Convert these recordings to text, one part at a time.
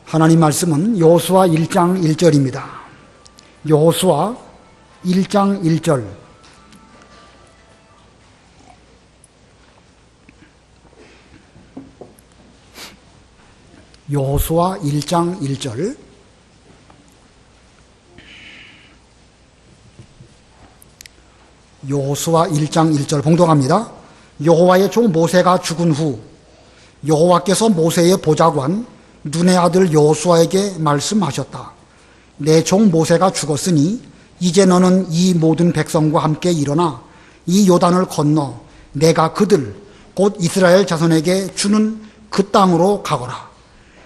하나님 말씀은 여호수아 1장 1절입니다. 여호수아 1장 1절. 여호수아 1장 1절. 여호수아 1장 1절 봉독합니다. 여호와의 종 모세가 죽은 후 여호와께서 모세의 보좌관 눈의 아들 여호수아에게 말씀하셨다. 내 종 모세가 죽었으니 이제 너는 이 모든 백성과 함께 일어나 이 요단을 건너 내가 그들 곧 이스라엘 자손에게 주는 그 땅으로 가거라.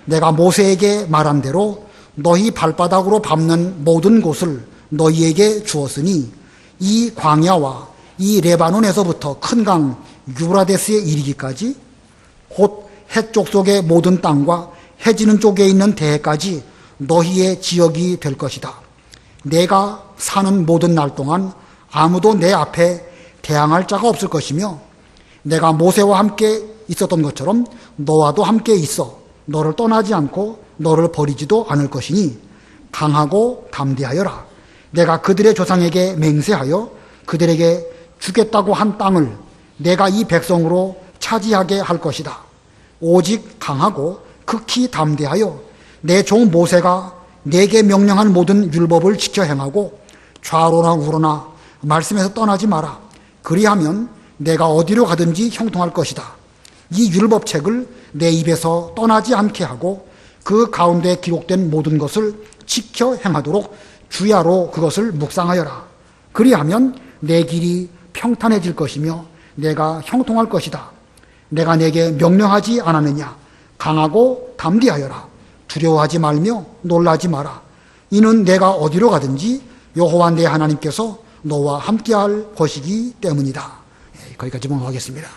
내가 모세에게 말한 대로 너희 발바닥으로 밟는 모든 곳을 너희에게 주었으니 이 광야와 이 레바논에서부터 큰 강 유브라데스에 이르기까지 곧 해쪽 속의 모든 땅과 해지는 쪽에 있는 대해까지 너희의 지역이 될 것이다. 내가 사는 모든 날 동안 아무도 내 앞에 대항할 자가 없을 것이며 내가 모세와 함께 있었던 것처럼 너와도 함께 있어 너를 떠나지 않고 너를 버리지도 않을 것이니 강하고 담대하여라. 내가 그들의 조상에게 맹세하여 그들에게 주겠다고 한 땅을 내가 이 백성으로 차지하게 할 것이다. 오직 강하고 극히 담대하여 내 종 모세가 내게 명령한 모든 율법을 지켜 행하고 좌로나 우로나 말씀에서 떠나지 마라. 그리하면 내가 어디로 가든지 형통할 것이다. 이 율법책을 내 입에서 떠나지 않게 하고 그 가운데 기록된 모든 것을 지켜 행하도록 주야로 그것을 묵상하여라. 그리하면 내 길이 평탄해질 것이며 내가 형통할 것이다. 내가 내게 명령하지 않았느냐? 강하고 담대하여라. 두려워하지 말며 놀라지 마라. 이는 내가 어디로 가든지 여호와 내 하나님께서 너와 함께할 것이기 때문이다. 거기까지 봉독하겠습니다.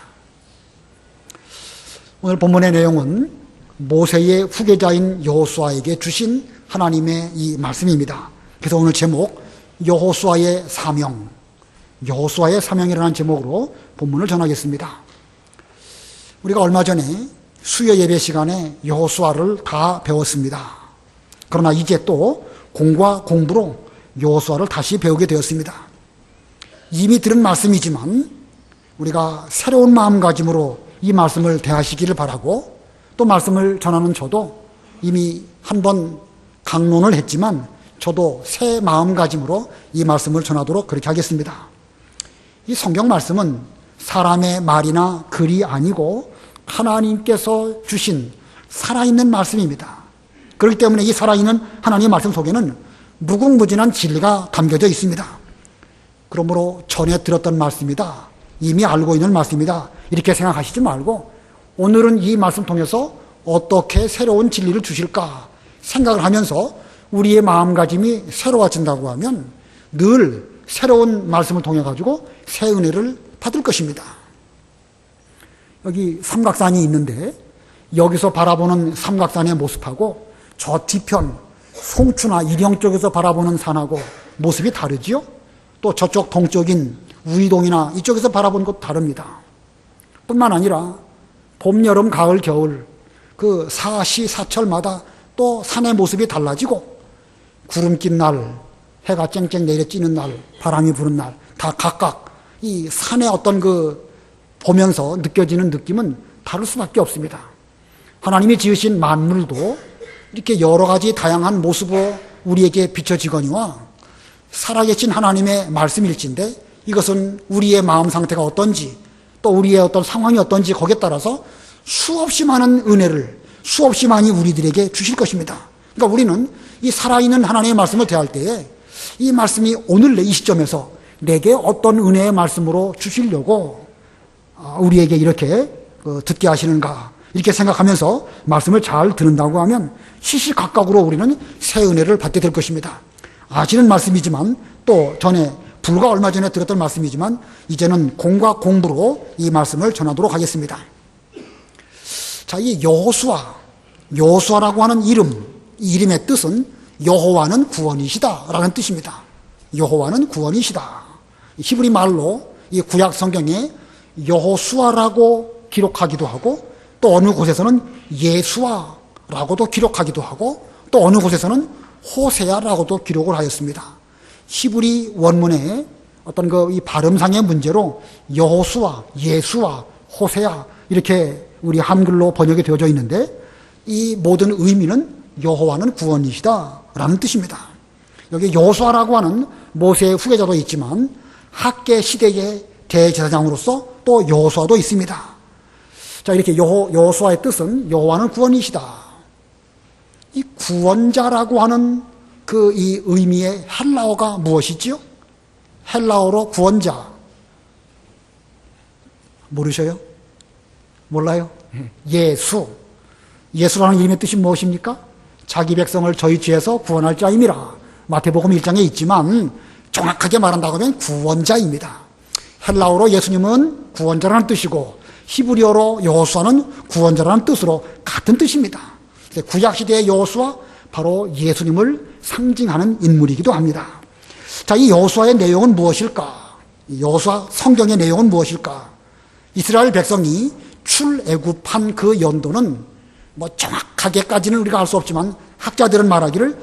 오늘 본문의 내용은 모세의 후계자인 여호수아에게 주신 하나님의 이 말씀입니다. 그래서 오늘 제목 여호수아의 사명, 여호수아의 사명이라는 제목으로 본문을 전하겠습니다. 우리가 얼마 전에 수요 예배 시간에 여호수아를 다 배웠습니다. 그러나 이제 또 공과 공부로 여호수아를 다시 배우게 되었습니다. 이미 들은 말씀이지만 우리가 새로운 마음가짐으로 이 말씀을 대하시기를 바라고, 또 말씀을 전하는 저도 이미 한번 강론을 했지만 저도 새 마음가짐으로 이 말씀을 전하도록 그렇게 하겠습니다. 이 성경 말씀은 사람의 말이나 글이 아니고 하나님께서 주신 살아있는 말씀입니다. 그렇기 때문에 이 살아있는 하나님의 말씀 속에는 무궁무진한 진리가 담겨져 있습니다. 그러므로 전에 들었던 말씀이다, 이미 알고 있는 말씀이다, 이렇게 생각하시지 말고 오늘은 이 말씀 통해서 어떻게 새로운 진리를 주실까 생각을 하면서 우리의 마음가짐이 새로워진다고 하면 늘 새로운 말씀을 통해 가지고 새 은혜를 받을 것입니다. 여기 삼각산이 있는데 여기서 바라보는 삼각산의 모습하고 저 뒤편 송추나 일영 쪽에서 바라보는 산하고 모습이 다르지요? 또 저쪽 동쪽인 우이동이나 이쪽에서 바라보는 것도 다릅니다. 뿐만 아니라 봄, 여름, 가을, 겨울 그 사시, 사철마다 또 산의 모습이 달라지고 구름 낀 날, 해가 쨍쨍 내려 찌는 날, 바람이 부는 날 다 각각 이 산의 어떤 보면서 느껴지는 느낌은 다를 수밖에 없습니다. 하나님이 지으신 만물도 이렇게 여러 가지 다양한 모습으로 우리에게 비춰지거니와 살아계신 하나님의 말씀일진데 이것은 우리의 마음 상태가 어떤지 또 우리의 어떤 상황이 어떤지 거기에 따라서 수없이 많은 은혜를 수없이 많이 우리들에게 주실 것입니다. 그러니까 우리는 이 살아있는 하나님의 말씀을 대할 때에 이 말씀이 오늘 이 시점에서 내게 어떤 은혜의 말씀으로 주시려고 우리에게 이렇게 듣게 하시는가 이렇게 생각하면서 말씀을 잘 듣는다고 하면 시시각각으로 우리는 새 은혜를 받게 될 것입니다. 아시는 말씀이지만 또 전에 불과 얼마 전에 들었던 말씀이지만 이제는 공과 공부로 이 말씀을 전하도록 하겠습니다. 자, 이 여호수아라고 하는 이름, 이 이름의 뜻은 여호와는 구원이시다라는 뜻입니다. 여호와는 구원이시다. 히브리 말로 이 구약 성경에 여호수아라고 기록하기도 하고 또 어느 곳에서는 예수아라고 여호수아라고도 기록하기도 하고 또 어느 곳에서는 호세아라고도 기록을 하였습니다. 히브리 원문에 어떤 이 발음상의 문제로 여호수아, 예수아, 호세아 이렇게 우리 한글로 번역이 되어져 있는데 이 모든 의미는 여호와는 구원이시다라는 뜻입니다. 여기 여호수아라고 하는 모세의 후계자도 있지만 학계 시대의 대제사장으로서 또 여호수아도 있습니다. 자, 이렇게 여호수아의 뜻은 여호와는 구원이시다. 이 구원자라고 하는 이 의미의 헬라어가 무엇이지요? 헬라어로 구원자. 모르셔요? 몰라요? 예수. 예수라는 이름의 뜻이 무엇입니까? 자기 백성을 저희 죄에서 구원할 자임이라. 마태복음 1장에 있지만 정확하게 말한다고 하면 구원자입니다. 헬라어로 예수님은 구원자라는 뜻이고 히브리어로 여호수아는 구원자라는 뜻으로 같은 뜻입니다. 구약시대의 여호수아 바로 예수님을 상징하는 인물이기도 합니다. 자, 이 여호수아의 내용은 무엇일까? 여호수아 성경의 내용은 무엇일까? 이스라엘 백성이 출애굽한 그 연도는 정확하게까지는 우리가 알 수 없지만 학자들은 말하기를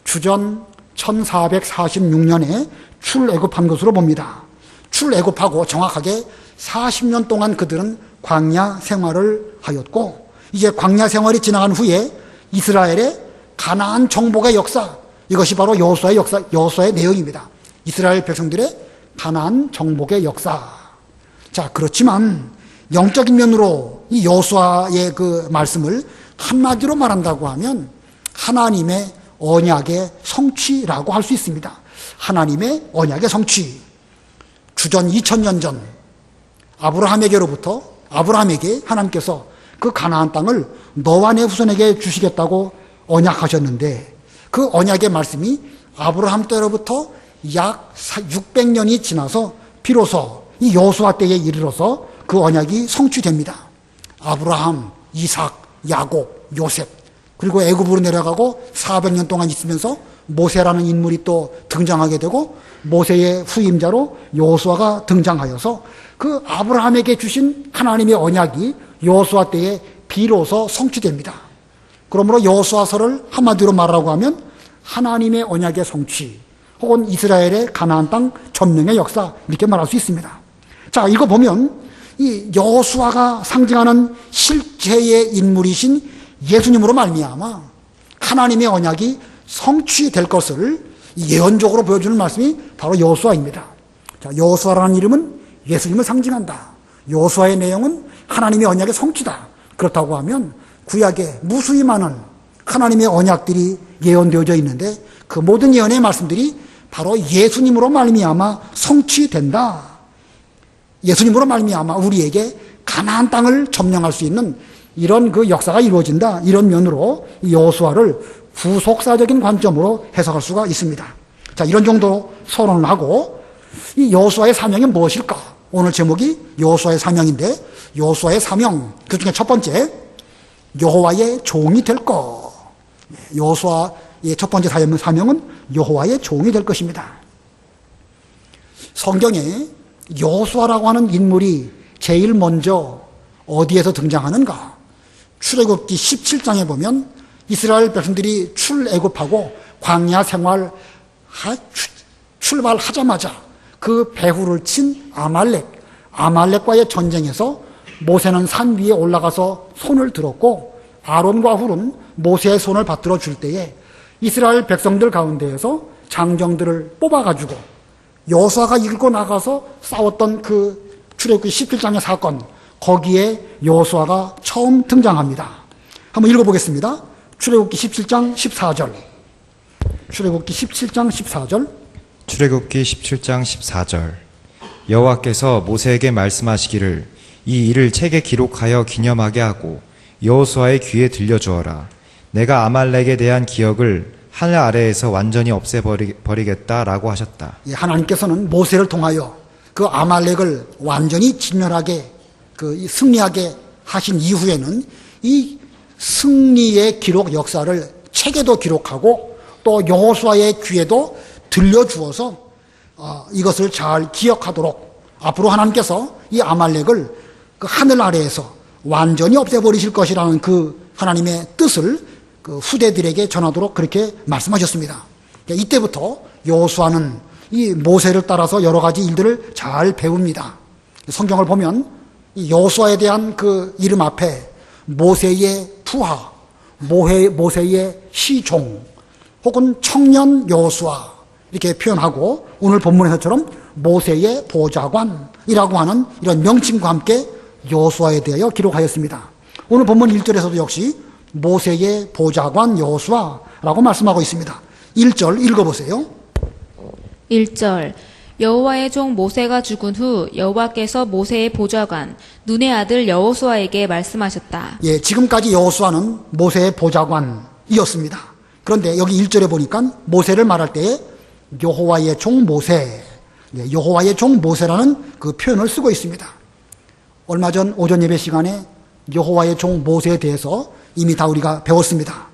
주전 1446년에 출애굽한 것으로 봅니다. 출애굽하고 정확하게 40년 동안 그들은 광야 생활을 하였고 이제 광야 생활이 지나간 후에 이스라엘의 가나안 정복의 역사, 이것이 바로 여호수아의 내용입니다. 이스라엘 백성들의 가나안 정복의 역사. 자, 그렇지만 영적인 면으로 이 여호수아의 그 말씀을 한마디로 말한다고 하면 하나님의 언약의 성취라고 할 수 있습니다. 하나님의 언약의 성취. 주전 2000년 전 아브라함에게 하나님께서 그 가나안 땅을 너와 내 후손에게 주시겠다고 언약하셨는데 그 언약의 말씀이 아브라함 때로부터 약 600년이 지나서 비로소 이 여호수아 때에 이르러서 그 언약이 성취됩니다. 아브라함, 이삭, 야곱, 요셉 그리고 애굽으로 내려가고 400년 동안 있으면서 모세라는 인물이 또 등장하게 되고 모세의 후임자로 여호수아가 등장하여서 그 아브라함에게 주신 하나님의 언약이 여호수아 때에 비로소 성취됩니다. 그러므로 여호수아서를 한마디로 말하라고 하면 하나님의 언약의 성취 혹은 이스라엘의 가나안 땅 점령의 역사 이렇게 말할 수 있습니다. 자, 이거 보면 이 여호수아가 상징하는 실제의 인물이신 예수님으로 말미암아 하나님의 언약이 성취될 것을 예언적으로 보여주는 말씀이 바로 여호수아입니다. 자, 여호수아라는 이름은 예수님을 상징한다. 여호수아의 내용은 하나님의 언약의 성취다. 그렇다고 하면 구약에 무수히 많은 하나님의 언약들이 예언되어져 있는데 그 모든 예언의 말씀들이 바로 예수님으로 말미암아 성취된다. 예수님으로 말미암아 우리에게 가나안 땅을 점령할 수 있는 이런 그 역사가 이루어진다. 이런 면으로 여호수아를 후속사적인 관점으로 해석할 수가 있습니다. 자, 이런 정도 서론을 하고 이 여호수아의 사명이 무엇일까? 오늘 제목이 여호수아의 사명인데 여호수아의 사명 그 중에 첫 번째 여호와의 종이 될 것. 여호수아의 첫 번째 사명은 여호와의 종이 될 것입니다. 성경에 여호수아라고 하는 인물이 제일 먼저 어디에서 등장하는가? 출애굽기 17장에 보면 이스라엘 백성들이 출애굽하고 광야 생활 출발하자마자 그 배후를 친 아말렉과의 전쟁에서 모세는 산 위에 올라가서 손을 들었고 아론과 훌은 모세의 손을 받들어 줄 때에 이스라엘 백성들 가운데에서 장정들을 뽑아가지고 여호수아가 이끌고 나가서 싸웠던 그 출애굽기 17장의 사건, 거기에 여호수아가 처음 등장합니다. 한번 읽어보겠습니다. 출애굽기 17장 14절. 출애굽기 17장 14절. 출애굽기 17장 14절. 여호와께서 모세에게 말씀하시기를 이 일을 책에 기록하여 기념하게 하고 여호수아의 귀에 들려주어라. 내가 아말렉에 대한 기억을 하늘 아래에서 완전히 없애버리겠다라고 하셨다. 하나님께서는 모세를 통하여 그 아말렉을 완전히 진멸하게 승리하게 하신 이후에는 이 승리의 기록 역사를 책에도 기록하고 또 여호수아의 귀에도 들려주어서 이것을 잘 기억하도록 앞으로 하나님께서 이 아말렉을 그 하늘 아래에서 완전히 없애버리실 것이라는 그 하나님의 뜻을 그 후대들에게 전하도록 그렇게 말씀하셨습니다. 이때부터 여호수아는 이 모세를 따라서 여러 가지 일들을 잘 배웁니다. 성경을 보면 이 여호수아에 대한 그 이름 앞에 모세의 부하, 모세의 시종, 혹은 청년 여호수아 이렇게 표현하고 오늘 본문에서처럼 모세의 보좌관이라고 하는 이런 명칭과 함께 여호수아에 대하여 기록하였습니다. 오늘 본문 1절에서도 역시 모세의 보좌관 여호수아라고 말씀하고 있습니다. 1절 읽어보세요. 1절 여호와의 종 모세가 죽은 후 여호와께서 모세의 보좌관 눈의 아들 여호수아에게 말씀하셨다. 예, 지금까지 여호수아는 모세의 보좌관이었습니다. 그런데 여기 1절에 보니까 모세를 말할 때에 여호와의 종 모세, 여호와의 종 모세라는 그 표현을 쓰고 있습니다. 얼마 전 오전 예배 시간에 여호와의 종 모세에 대해서 이미 다 우리가 배웠습니다.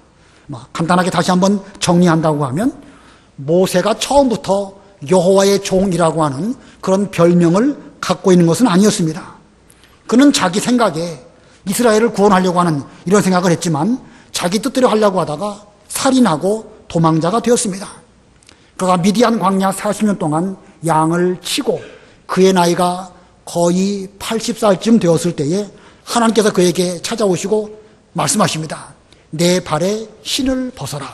간단하게 다시 한번 정리한다고 하면 모세가 처음부터 여호와의 종이라고 하는 그런 별명을 갖고 있는 것은 아니었습니다. 그는 자기 생각에 이스라엘을 구원하려고 하는 이런 생각을 했지만 자기 뜻대로 하려고 하다가 살인하고 도망자가 되었습니다. 그가 미디안 광야 40년 동안 양을 치고 그의 나이가 거의 80살쯤 되었을 때에 하나님께서 그에게 찾아오시고 말씀하십니다. 내 발에 신을 벗어라.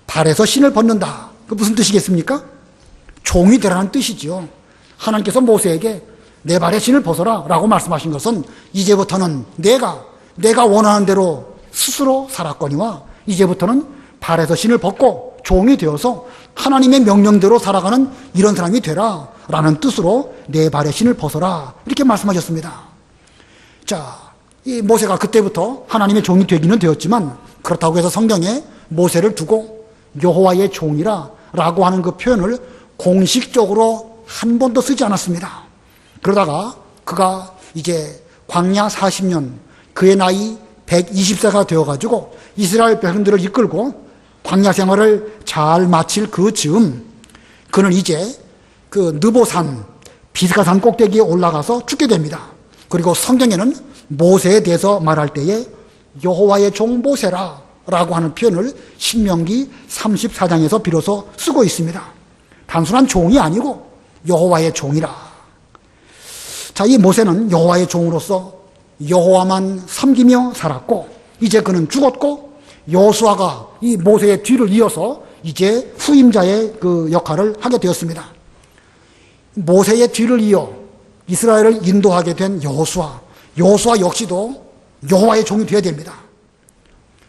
발에서 신을 벗는다. 그 무슨 뜻이겠습니까? 종이 되라는 뜻이지요. 하나님께서 모세에게 내 발에 신을 벗어라 라고 말씀하신 것은 이제부터는 내가 원하는 대로 스스로 살았거니와 이제부터는 발에서 신을 벗고 종이 되어서 하나님의 명령대로 살아가는 이런 사람이 되라 라는 뜻으로 내 발에 신을 벗어라 이렇게 말씀하셨습니다. 자, 이 모세가 그때부터 하나님의 종이 되기는 되었지만 그렇다고 해서 성경에 모세를 두고 여호와의 종이라 라고 하는 그 표현을 공식적으로 한 번도 쓰지 않았습니다. 그러다가 그가 이제 광야 40년 그의 나이 120세가 되어가지고 이스라엘 백성들을 이끌고 광야 생활을 잘 마칠 그 즈음 그는 이제 그 느보산 비스가산 꼭대기에 올라가서 죽게 됩니다. 그리고 성경에는 모세에 대해서 말할 때에 여호와의 종 모세라 라고 하는 표현을 신명기 34장에서 비로소 쓰고 있습니다. 단순한 종이 아니고 여호와의 종이라. 자, 이 모세는 여호와의 종으로서 여호와만 섬기며 살았고 이제 그는 죽었고 여호수아가 이 모세의 뒤를 이어서 이제 후임자의 그 역할을 하게 되었습니다. 모세의 뒤를 이어 이스라엘을 인도하게 된 여호수아 역시도 여호와의 종이 되어야 됩니다.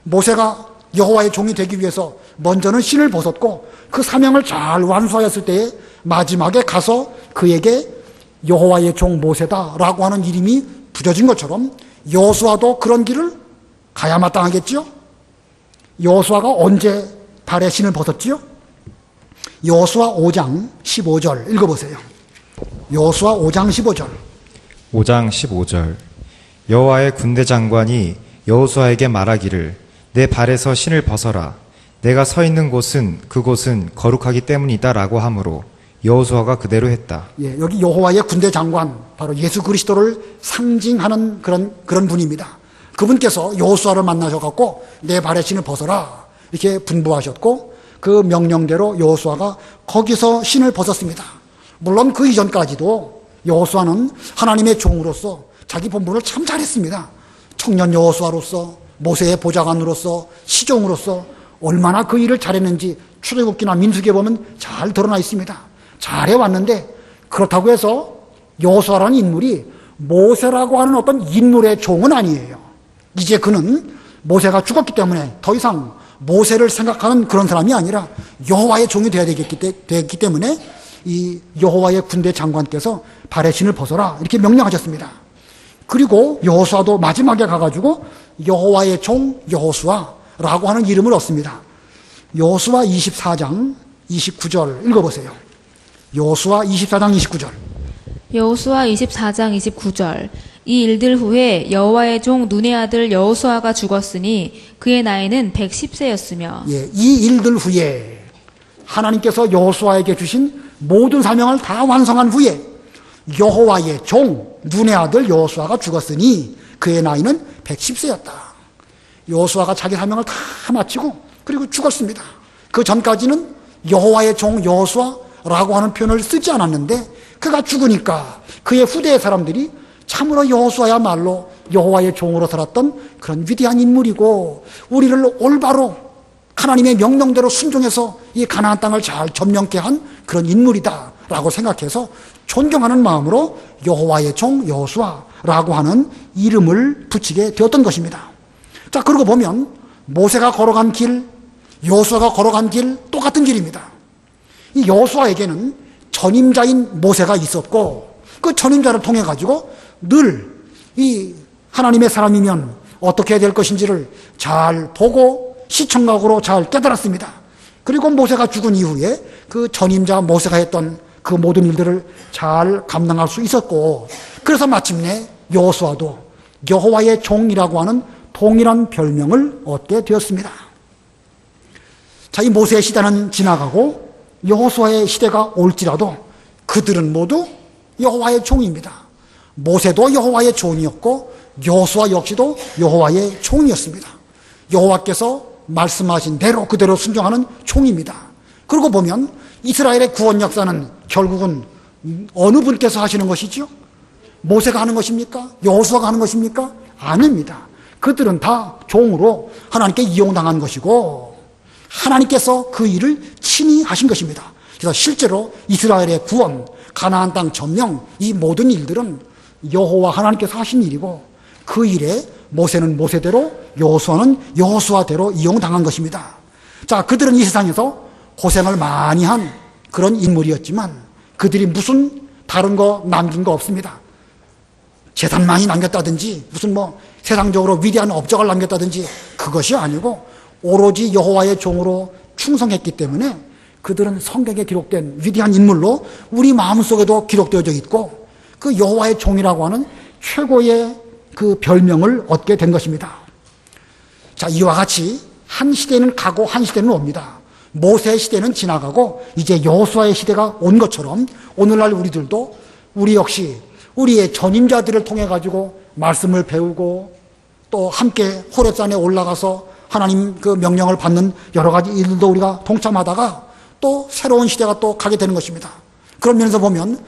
모세가 여호와의 종이 되기 위해서 먼저는 신을 벗었고 그 사명을 잘 완수하였을 때에 마지막에 가서 그에게 여호와의 종 모세다라고 하는 이름이 붙여진 것처럼 여호수아도 그런 길을 가야 마땅하겠지요. 여호수아가 언제 발에 신을 벗었지요? 여호수아 5장 15절 읽어보세요. 여호수아 5장 15절. 5장 15절 여호와의 군대 장관이 여호수아에게 말하기를 내 발에서 신을 벗어라. 내가 서 있는 곳은 그곳은 거룩하기 때문이다 라고 하므로 여호수아가 그대로 했다. 예, 여기 여호와의 군대 장관 바로 예수 그리스도를 상징하는 그런 분입니다. 그분께서 여호수아를 만나셔갖고 내 발에 신을 벗어라 이렇게 분부하셨고 그 명령대로 여호수아가 거기서 신을 벗었습니다. 물론 그 이전까지도 여호수아는 하나님의 종으로서 자기 본분을 참 잘했습니다. 청년 여호수아로서 모세의 보좌관으로서 시종으로서 얼마나 그 일을 잘했는지 출애굽기나 민수기에 보면 잘 드러나 있습니다. 잘해왔는데 그렇다고 해서 여호수아라는 인물이 모세라고 하는 어떤 인물의 종은 아니에요. 이제 그는 모세가 죽었기 때문에 더 이상 모세를 생각하는 그런 사람이 아니라 여호와의 종이 되어야 되기 때문에 이 여호와의 군대 장관께서 발에 신을 벗어라 이렇게 명령하셨습니다. 그리고 여호수아도 마지막에 가가지고 여호와의 종 여호수아라고 하는 이름을 얻습니다. 여호수아 24장 29절 읽어보세요. 여호수아 24장 29절. 여호수아 24장 29절 이 일들 후에 여호와의 종 눈의 아들 여호수아가 죽었으니 그의 나이는 110세였으며 예, 이 일들 후에 하나님께서 여호수아에게 주신 모든 사명을 다 완성한 후에 여호와의 종 눈의 아들 여호수아가 죽었으니 그의 나이는 110세였다. 여호수아가 자기 사명을 다 마치고 그리고 죽었습니다. 그 전까지는 여호와의 종 여호수아라고 하는 표현을 쓰지 않았는데 그가 죽으니까 그의 후대의 사람들이 참으로 여호수아야말로 여호와의 종으로 살았던 그런 위대한 인물이고 우리를 올바로 하나님의 명령대로 순종해서 이 가나안 땅을 잘 점령케 한 그런 인물이다라고 생각해서 존경하는 마음으로 여호와의 종 여호수아라고 하는 이름을 붙이게 되었던 것입니다. 자, 그러고 보면 모세가 걸어간 길, 여호수아가 걸어간 길 똑같은 길입니다. 이 여호수아에게는 전임자인 모세가 있었고 그 전임자를 통해 가지고 늘 이 하나님의 사람이면 어떻게 해야 될 것인지를 잘 보고 시청각으로 잘 깨달았습니다. 그리고 모세가 죽은 이후에 그 전임자 모세가 했던 그 모든 일들을 잘 감당할 수 있었고 그래서 마침내 여호수아도 여호와의 종이라고 하는 동일한 별명을 얻게 되었습니다. 자, 이 모세의 시대는 지나가고 여호수아의 시대가 올지라도 그들은 모두 여호와의 종입니다. 모세도 여호와의 종이었고 여호수아 역시도 여호와의 종이었습니다. 여호와께서 말씀하신 대로 그대로 순종하는 종입니다. 그러고 보면 이스라엘의 구원 역사는 결국은 어느 분께서 하시는 것이죠? 모세가 하는 것입니까? 여호수아가 하는 것입니까? 아닙니다. 그들은 다 종으로 하나님께 이용당한 것이고 하나님께서 그 일을 친히 하신 것입니다. 그래서 실제로 이스라엘의 구원, 가나안 땅 점령 이 모든 일들은 여호와 하나님께서 하신 일이고 그 일에 모세는 모세대로 여호수아는 여호수아대로 이용당한 것입니다. 자, 그들은 이 세상에서 고생을 많이 한 그런 인물이었지만 그들이 무슨 다른 거 남긴 거 없습니다. 재산 많이 남겼다든지 무슨 뭐 세상적으로 위대한 업적을 남겼다든지 그것이 아니고 오로지 여호와의 종으로 충성했기 때문에 그들은 성경에 기록된 위대한 인물로 우리 마음속에도 기록되어져 있고 그 여호와의 종이라고 하는 최고의 그 별명을 얻게 된 것입니다. 자, 이와 같이 한 시대는 가고 한 시대는 옵니다. 모세의 시대는 지나가고 이제 여호수아의 시대가 온 것처럼 오늘날 우리들도 우리 역시 우리의 전임자들을 통해 가지고 말씀을 배우고 또 함께 호렙산에 올라가서 하나님 그 명령을 받는 여러 가지 일들도 우리가 동참하다가 또 새로운 시대가 또 가게 되는 것입니다. 그런 면에서 보면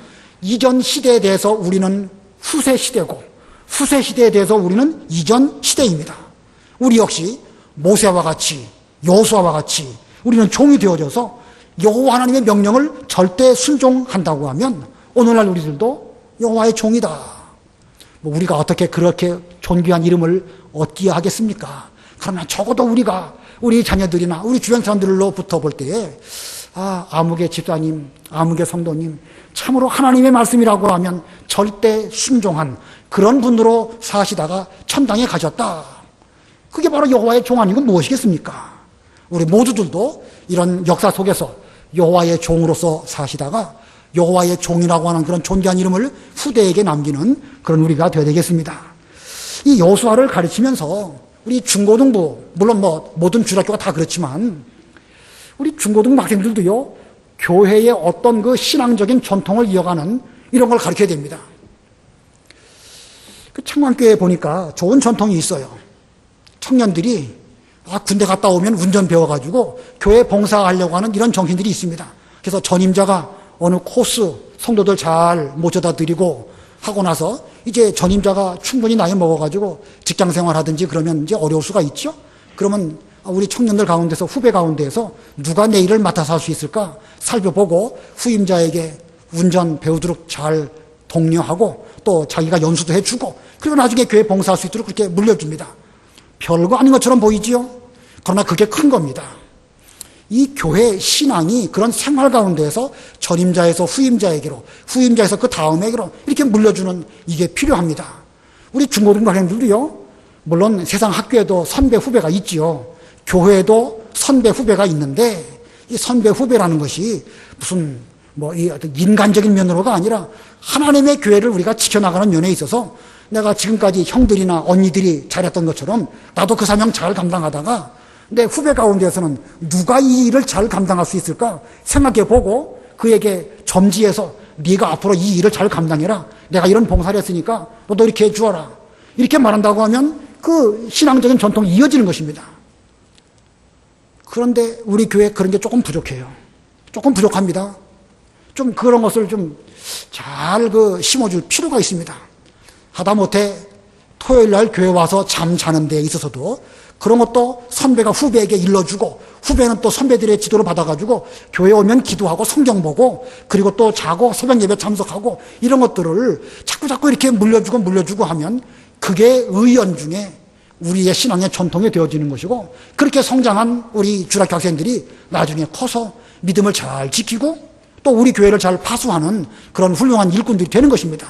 이전 시대에 대해서 우리는 후세 시대고 후세 시대에 대해서 우리는 이전 시대입니다. 우리 역시 모세와 같이 여호수아와 같이 우리는 종이 되어져서 여호와 하나님의 명령을 절대 순종한다고 하면 오늘날 우리들도 여호와의 종이다. 우리가 어떻게 그렇게 존귀한 이름을 얻기야 하겠습니까? 그러나 적어도 우리가 우리 자녀들이나 우리 주변 사람들로부터 볼 때에 아무개 집사님, 아무개 성도님 참으로 하나님의 말씀이라고 하면 절대 순종한 그런 분으로 사시다가 천당에 가셨다. 그게 바로 여호와의 종 아니고 무엇이겠습니까? 우리 모두들도 이런 역사 속에서 여호와의 종으로서 사시다가 여호와의 종이라고 하는 그런 존귀한 이름을 후대에게 남기는 그런 우리가 되어야 되겠습니다. 이 여호수아를 가르치면서 우리 중고등부, 물론 뭐 모든 주일학교가 다 그렇지만 우리 중고등부 학생들도요, 교회의 어떤 그 신앙적인 전통을 이어가는 이런 걸 가르쳐야 됩니다. 그 창광교회에 보니까 좋은 전통이 있어요. 청년들이 군대 갔다 오면 운전 배워가지고 교회 봉사하려고 하는 이런 정신들이 있습니다. 그래서 전임자가 어느 코스 성도들 잘 모셔다 드리고 하고 나서 이제 전임자가 충분히 나이 먹어가지고 직장 생활하든지 그러면 이제 어려울 수가 있죠. 그러면 우리 청년들 가운데서 후배 가운데에서 누가 내 일을 맡아서 할 수 있을까 살펴보고 후임자에게 운전 배우도록 잘 독려하고 또 자기가 연수도 해주고 그리고 나중에 교회 봉사할 수 있도록 그렇게 물려줍니다. 별거 아닌 것처럼 보이지요. 그러나 그게 큰 겁니다. 이 교회 신앙이 그런 생활 가운데에서 전임자에서 후임자에게로, 후임자에서 그 다음에게로 이렇게 물려주는 이게 필요합니다. 우리 중고등부 학생들도요, 물론 세상 학교에도 선배 후배가 있지요. 교회에도 선배 후배가 있는데 이 선배 후배라는 것이 무슨 이 어떤 인간적인 면으로가 아니라 하나님의 교회를 우리가 지켜나가는 면에 있어서 내가 지금까지 형들이나 언니들이 잘했던 것처럼 나도 그 사명 잘 감당하다가 내 후배 가운데에서는 누가 이 일을 잘 감당할 수 있을까 생각해보고 그에게 점지해서 네가 앞으로 이 일을 잘 감당해라. 내가 이런 봉사를 했으니까 너도 이렇게 해주어라. 이렇게 말한다고 하면 그 신앙적인 전통이 이어지는 것입니다. 그런데 우리 교회 그런 게 조금 부족해요. 조금 부족합니다. 좀 그런 것을 좀 잘 심어줄 필요가 있습니다. 하다못해 토요일 날 교회 와서 잠 자는 데 있어서도 그런 것도 선배가 후배에게 일러주고 후배는 또 선배들의 지도를 받아가지고 교회 오면 기도하고 성경 보고 그리고 또 자고 새벽 예배 참석하고 이런 것들을 자꾸 이렇게 물려주고 하면 그게 의연 중에 우리의 신앙의 전통이 되어지는 것이고 그렇게 성장한 우리 주일학교 학생들이 나중에 커서 믿음을 잘 지키고 또 우리 교회를 잘 파수하는 그런 훌륭한 일꾼들이 되는 것입니다.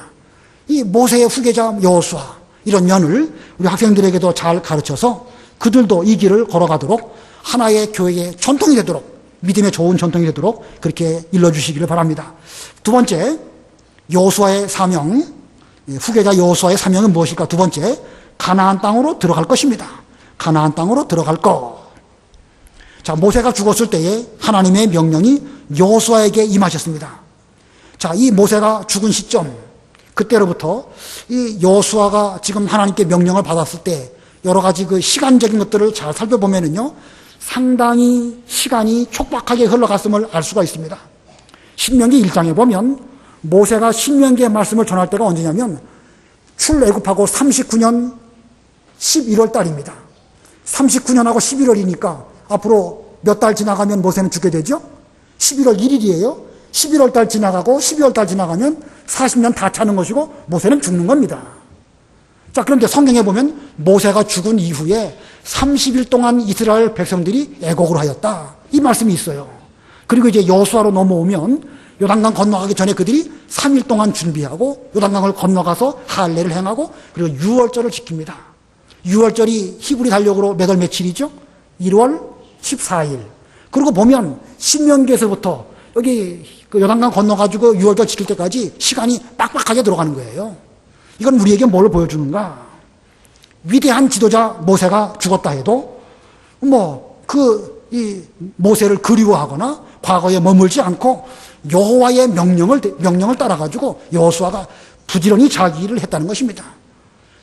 이 모세의 후계자 여호수아 이런 면을 우리 학생들에게도 잘 가르쳐서 그들도 이 길을 걸어가도록 하나의 교회의 전통이 되도록 믿음의 좋은 전통이 되도록 그렇게 일러주시기를 바랍니다. 두 번째, 여호수아의 사명, 후계자 여호수아의 사명은 무엇일까? 두 번째, 가나안 땅으로 들어갈 것입니다. 가나안 땅으로 들어갈 것. 자, 모세가 죽었을 때에 하나님의 명령이 여호수아에게 임하셨습니다. 자, 이 모세가 죽은 시점, 그때로부터 이 여호수아가 지금 하나님께 명령을 받았을 때 여러 가지 그 시간적인 것들을 잘 살펴보면은요, 상당히 시간이 촉박하게 흘러갔음을 알 수가 있습니다. 신명기 1장에 보면 모세가 신명기의 말씀을 전할 때가 언제냐면 출애굽하고 39년 11월 달입니다. 39년하고 11월이니까 앞으로 몇 달 지나가면 모세는 죽게 되죠? 11월 1일이에요. 11월 달 지나가고 12월 달 지나가면 40년 다 차는 것이고 모세는 죽는 겁니다. 자, 그런데 성경에 보면 모세가 죽은 이후에 30일 동안 이스라엘 백성들이 애곡을 하였다. 이 말씀이 있어요. 그리고 이제 여호수아로 넘어오면 요단강 건너가기 전에 그들이 3일 동안 준비하고 요단강을 건너가서 할례를 행하고 그리고 유월절을 지킵니다. 유월절이 히브리 달력으로 몇 월 며칠이죠? 1월 14일. 그리고 보면 신명기에서부터 여기 그 요단강 건너가지고 유월절 지킬 때까지 시간이 빡빡하게 들어가는 거예요. 이건 우리에게 뭘 보여주는가? 위대한 지도자 모세가 죽었다 해도 이 모세를 그리워하거나 과거에 머물지 않고 여호와의 명령을 따라가지고 여호수아가 부지런히 자기 일을 했다는 것입니다.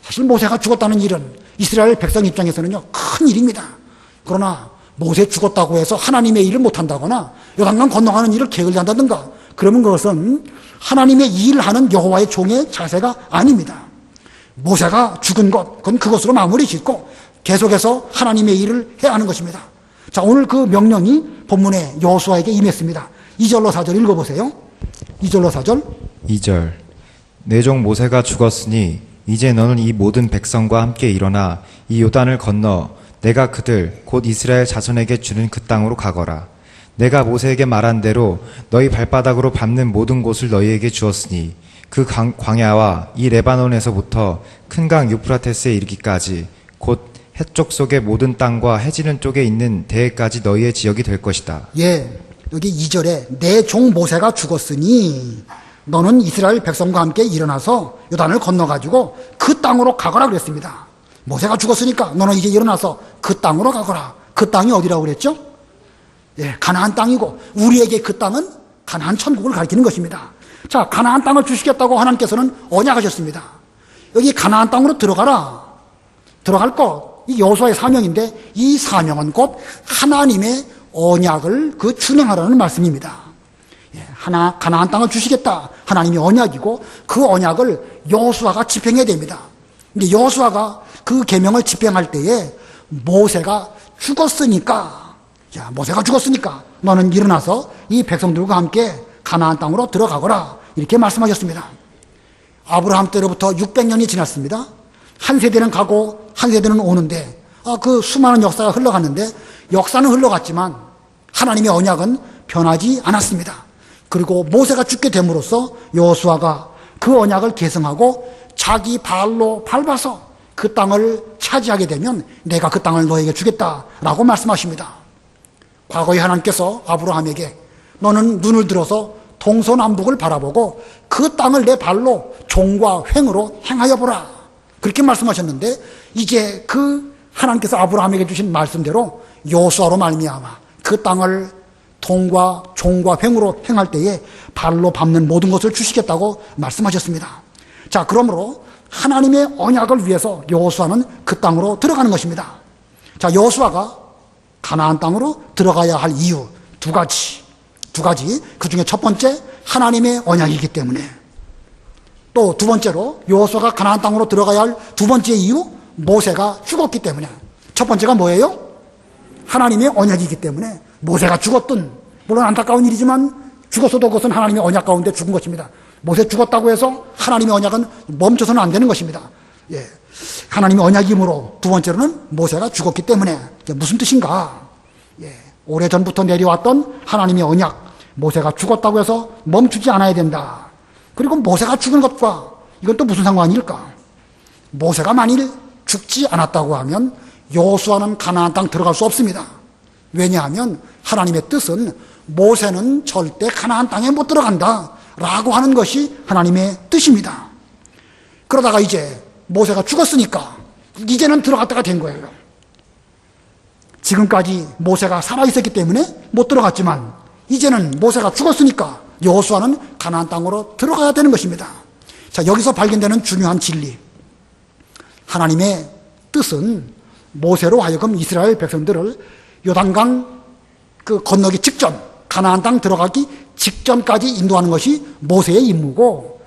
사실 모세가 죽었다는 일은 이스라엘 백성 입장에서는요, 큰 일입니다. 그러나 모세 죽었다고 해서 하나님의 일을 못한다거나 요단강 건너가는 일을 게을리 한다든가 그러면 그것은 하나님의 일을 하는 여호와의 종의 자세가 아닙니다. 모세가 죽은 것, 그건 그것으로 마무리 짓고 계속해서 하나님의 일을 해야 하는 것입니다. 자, 오늘 그 명령이 본문에 여호수아에게 임했습니다. 2절로 4절 읽어보세요. 2절로 4절. 2절. 내 종 모세가 죽었으니 이제 너는 이 모든 백성과 함께 일어나 이 요단을 건너 내가 그들 곧 이스라엘 자손에게 주는 그 땅으로 가거라. 내가 모세에게 말한 대로 너희 발바닥으로 밟는 모든 곳을 너희에게 주었으니 그 광야와 이 레바논에서부터 큰 강 유프라테스에 이르기까지 곧 해쪽 속의 모든 땅과 해지는 쪽에 있는 대해까지 너희의 지역이 될 것이다. 예, 여기 2절에 내 종 모세가 죽었으니 너는 이스라엘 백성과 함께 일어나서 요단을 건너가지고 그 땅으로 가거라 그랬습니다. 모세가 죽었으니까 너는 이제 일어나서 그 땅으로 가거라. 그 땅이 어디라고 그랬죠? 예, 가나안 땅이고 우리에게 그 땅은 가나안 천국을 가리키는 것입니다. 자, 가나안 땅을 주시겠다고 하나님께서는 언약하셨습니다. 여기 가나안 땅으로 들어가라. 들어갈 것, 이 여호수아의 사명인데 이 사명은 곧 하나님의 언약을 준행하라는 말씀입니다. 예, 가나안 땅을 주시겠다. 하나님의 언약이고 그 언약을 여호수아가 집행해야 됩니다. 근데 여호수아가 그 계명을 집행할 때에 모세가 죽었으니까 너는 일어나서 이 백성들과 함께 가나안 땅으로 들어가거라. 이렇게 말씀하셨습니다. 아브라함 때로부터 600년이 지났습니다. 한 세대는 가고 한 세대는 오는데 그 수많은 역사가 흘러갔는데 역사는 흘러갔지만 하나님의 언약은 변하지 않았습니다. 그리고 모세가 죽게 됨으로써 여호수아가 그 언약을 계승하고 자기 발로 밟아서 그 땅을 차지하게 되면 내가 그 땅을 너에게 주겠다라고 말씀하십니다. 과거에 하나님께서 아브라함에게 너는 눈을 들어서 동서남북을 바라보고 그 땅을 내 발로 종과 횡으로 행하여 보라. 그렇게 말씀하셨는데 이제 그 하나님께서 아브라함에게 주신 말씀대로 여호수아로 말미암아 그 땅을 동과 종과 횡으로 행할 때에 발로 밟는 모든 것을 주시겠다고 말씀하셨습니다. 자, 그러므로 하나님의 언약을 위해서 여호수아는 그 땅으로 들어가는 것입니다. 자, 여호수아가 가나안 땅으로 들어가야 할 이유 두 가지. 그 중에 첫 번째, 하나님의 언약이기 때문에. 또 두 번째로, 여호수아가 가나안 땅으로 들어가야 할 두 번째 이유, 모세가 죽었기 때문에. 첫 번째가 뭐예요? 하나님의 언약이기 때문에. 모세가 죽었든, 물론 안타까운 일이지만 죽었어도 그것은 하나님의 언약 가운데 죽은 것입니다. 모세 죽었다고 해서 하나님의 언약은 멈춰서는 안 되는 것입니다. 예. 하나님의 언약이므로, 두 번째로는 모세가 죽었기 때문에. 무슨 뜻인가? 예. 오래전부터 내려왔던 하나님의 언약, 모세가 죽었다고 해서 멈추지 않아야 된다. 그리고 모세가 죽은 것과 이건 또 무슨 상관일까? 모세가 만일 죽지 않았다고 하면 여호수아는 가나안 땅 들어갈 수 없습니다. 왜냐하면 하나님의 뜻은 모세는 절대 가나안 땅에 못 들어간다 라고 하는 것이 하나님의 뜻입니다. 그러다가 이제 모세가 죽었으니까 이제는 들어갈 때가 된 거예요. 지금까지 모세가 살아있었기 때문에 못 들어갔지만 이제는 모세가 죽었으니까 여호수아는 가나안 땅으로 들어가야 되는 것입니다. 자, 여기서 발견되는 중요한 진리. 하나님의 뜻은 모세로 하여금 이스라엘 백성들을 요단강 건너기 직전, 가나안 땅 들어가기 직전까지 인도하는 것이 모세의 임무고,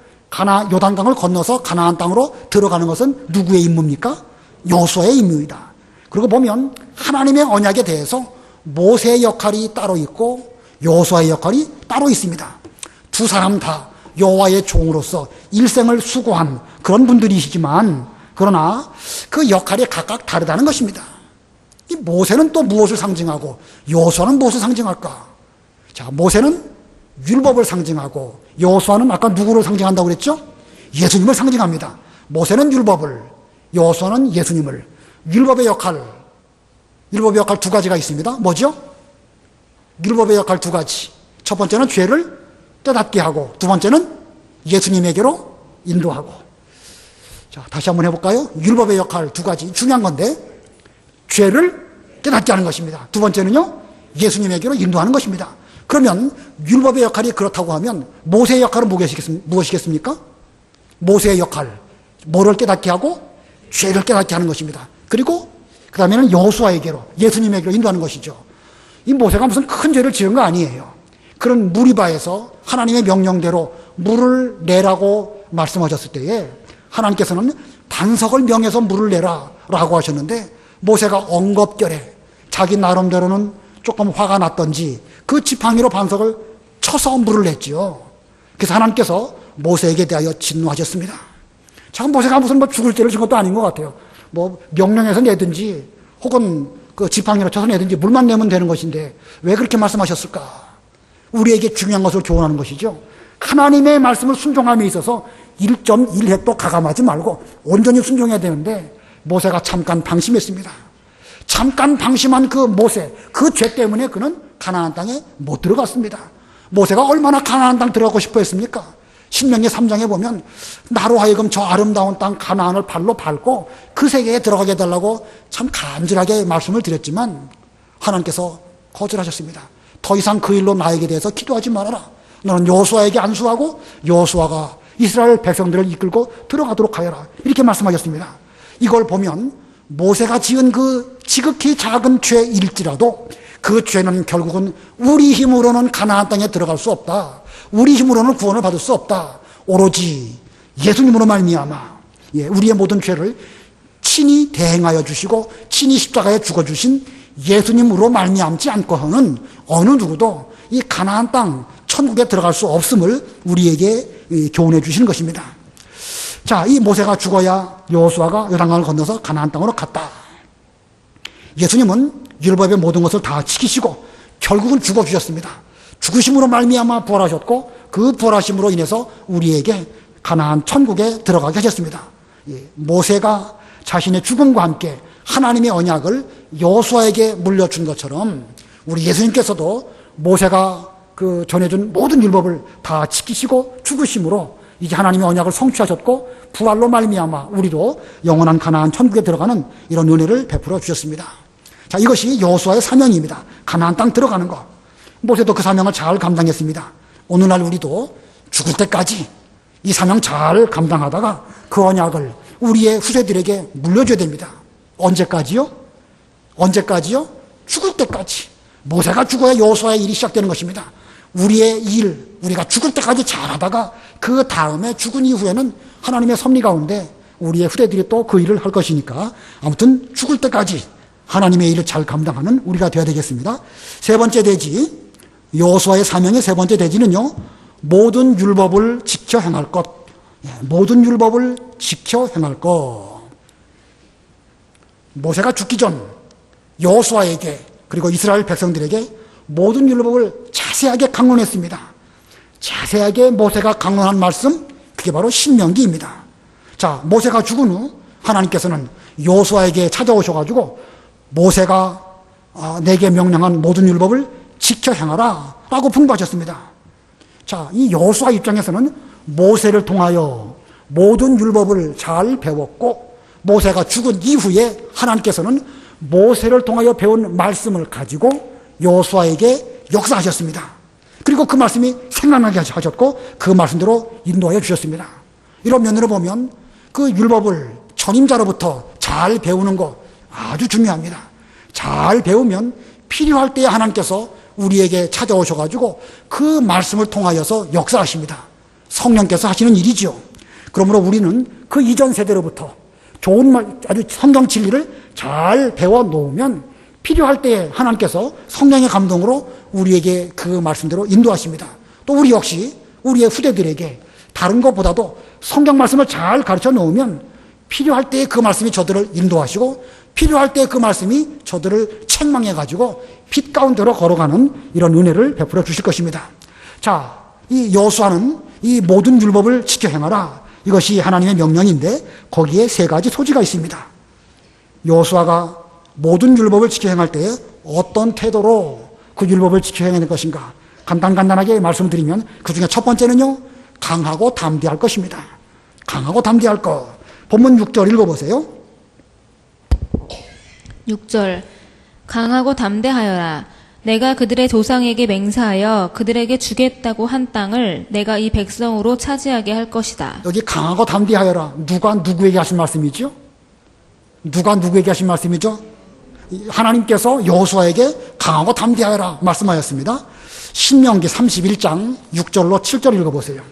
요단강을 건너서 가나안 땅으로 들어가는 것은 누구의 임무입니까? 여호수아의 임무이다. 그리고 보면 하나님의 언약에 대해서 모세의 역할이 따로 있고 여호수아의 역할이 따로 있습니다. 두 사람 다 여호와의 종으로서 일생을 수고한 그런 분들이시지만, 그러나 그 역할이 각각 다르다는 것입니다. 이 모세는 또 무엇을 상징하고 여호수아는 무엇을 상징할까? 자, 모세는 율법을 상징하고 여호수아는 아까 누구를 상징한다고 그랬죠? 예수님을 상징합니다. 모세는 율법을, 여호수아는 예수님을. 율법의 역할 두 가지가 있습니다. 뭐죠? 율법의 역할 두 가지. 첫 번째는 죄를 깨닫게 하고, 두 번째는 예수님에게로 인도하고. 자, 다시 한번 해볼까요? 율법의 역할 두 가지. 중요한 건데, 죄를 깨닫게 하는 것입니다. 두 번째는요, 예수님에게로 인도하는 것입니다. 그러면 율법의 역할이 그렇다고 하면 모세의 역할은 무엇이겠습니까? 모세의 역할, 뭐를 깨닫게 하고 죄를 깨닫게 하는 것입니다. 그리고 그 다음에는 여호수아에게로, 예수님에게로 인도하는 것이죠. 이 모세가 무슨 큰 죄를 지은 거 아니에요. 그런 무리바에서 하나님의 명령대로 물을 내라고 말씀하셨을 때에 하나님께서는 반석을 명해서 물을 내라 라고 하셨는데, 모세가 엉겁결에 자기 나름대로는 조금 화가 났던지 그 지팡이로 반석을 쳐서 물을 냈지요. 그래서 하나님께서 모세에게 대하여 진노하셨습니다. 참, 모세가 무슨 죽을 죄를 진 것도 아닌 것 같아요. 명령해서 내든지 혹은 그 지팡이로 쳐서 내든지 물만 내면 되는 것인데 왜 그렇게 말씀하셨을까? 우리에게 중요한 것을 교훈하는 것이죠. 하나님의 말씀을 순종함에 있어서 1.1획도 가감하지 말고 온전히 순종해야 되는데, 모세가 잠깐 방심했습니다. 잠깐 방심한 그 모세, 그 죄 때문에 그는 가나안 땅에 못 들어갔습니다. 모세가 얼마나 가나안 땅 들어가고 싶어 했습니까? 신명기 3장에 보면 나로 하여금 저 아름다운 땅 가나안을 발로 밟고 그 세계에 들어가게 해달라고 참 간절하게 말씀을 드렸지만 하나님께서 거절하셨습니다. 더 이상 그 일로 나에게 대해서 기도하지 말아라. 너는 여호수아에게 안수하고 여호수아가 이스라엘 백성들을 이끌고 들어가도록 하여라. 이렇게 말씀하셨습니다. 이걸 보면 모세가 지은 그 지극히 작은 죄일지라도 그 죄는 결국은 우리 힘으로는 가나안 땅에 들어갈 수 없다. 우리 힘으로는 구원을 받을 수 없다. 오로지 예수님으로 말미암아 우리의 모든 죄를 친히 대행하여 주시고 친히 십자가에 죽어주신 예수님으로 말미암지 않고는 어느 누구도 이 가나안 땅 천국에 들어갈 수 없음을 우리에게 교훈해 주시는 것입니다. 자, 이 모세가 죽어야 여호수아가 요단강을 건너서 가나안 땅으로 갔다. 예수님은 율법의 모든 것을 다 지키시고 결국은 죽어주셨습니다. 죽으심으로 말미암아 부활하셨고 그 부활하심으로 인해서 우리에게 가나안 천국에 들어가게 하셨습니다. 모세가 자신의 죽음과 함께 하나님의 언약을 여호수아에게 물려준 것처럼 우리 예수님께서도 모세가 전해준 모든 율법을 다 지키시고 죽으심으로 이제 하나님의 언약을 성취하셨고 부활로 말미암아 우리도 영원한 가나안 천국에 들어가는 이런 은혜를 베풀어 주셨습니다. 자, 이것이 여호수아의 사명입니다. 가나안 땅 들어가는 것. 모세도 그 사명을 잘 감당했습니다. 오늘날 우리도 죽을 때까지 이 사명 잘 감당하다가 그 언약을 우리의 후세들에게 물려줘야 됩니다. 언제까지요? 언제까지요? 죽을 때까지. 모세가 죽어야 여호수아의 일이 시작되는 것입니다. 우리의 일, 우리가 죽을 때까지 잘하다가 그 다음에 죽은 이후에는 하나님의 섭리 가운데 우리의 후대들이 또 그 일을 할 것이니까 아무튼 죽을 때까지 하나님의 일을 잘 감당하는 우리가 되어야 되겠습니다. 세 번째 대지, 여호수아의 사명의 세 번째 대지는요, 모든 율법을 지켜 행할 것. 모든 율법을 지켜 행할 것. 모세가 죽기 전 여호수아에게 그리고 이스라엘 백성들에게 모든 율법을 자세하게 강론했습니다. 자세하게 모세가 강론한 말씀, 그게 바로 신명기입니다. 자, 모세가 죽은 후 하나님께서는 여호수아에게 찾아오셔가지고 모세가 내게 명령한 모든 율법을 지켜 행하라 라고 분부하셨습니다. 자, 이 여호수아 입장에서는 모세를 통하여 모든 율법을 잘 배웠고 모세가 죽은 이후에 하나님께서는 모세를 통하여 배운 말씀을 가지고 여호수아에게 역사하셨습니다. 그리고 그 말씀이 생각나게 하셨고 그 말씀대로 인도하여 주셨습니다. 이런 면으로 보면 그 율법을 전임자로부터 잘 배우는 거 아주 중요합니다. 잘 배우면 필요할 때에 하나님께서 우리에게 찾아오셔가지고 그 말씀을 통하여서 역사하십니다. 성령께서 하시는 일이죠. 그러므로 우리는 그 이전 세대로부터 좋은 말, 아주 성경 진리를 잘 배워 놓으면 필요할 때에 하나님께서 성령의 감동으로 우리에게 그 말씀대로 인도하십니다. 또 우리 역시 우리의 후대들에게 다른 것보다도 성경 말씀을 잘 가르쳐 놓으면 필요할 때에 그 말씀이 저들을 인도하시고 필요할 때에 그 말씀이 저들을 책망해 가지고 빛 가운데로 걸어가는 이런 은혜를 베풀어 주실 것입니다. 자, 이 여호수아는 이 모든 율법을 지켜 행하라. 이것이 하나님의 명령인데 거기에 세 가지 소지가 있습니다. 여호수아가 모든 율법을 지켜 행할 때에 어떤 태도로 그 율법을 지켜 행할 것인가 간단하게 말씀드리면 그 중에 첫 번째는요, 강하고 담대할 것입니다. 강하고 담대할 것. 본문 6절 읽어보세요. 6절 강하고 담대하여라. 내가 그들의 조상에게 맹세하여 그들에게 주겠다고 한 땅을 내가 이 백성으로 차지하게 할 것이다. 여기 강하고 담대하여라. 누가 누구에게 하신 말씀이죠? 누가 누구에게 하신 말씀이죠? 하나님께서 여호수아에게 강하고 담대하여라 말씀하였습니다. 신명기 31장 6절로 7절 읽어보세요.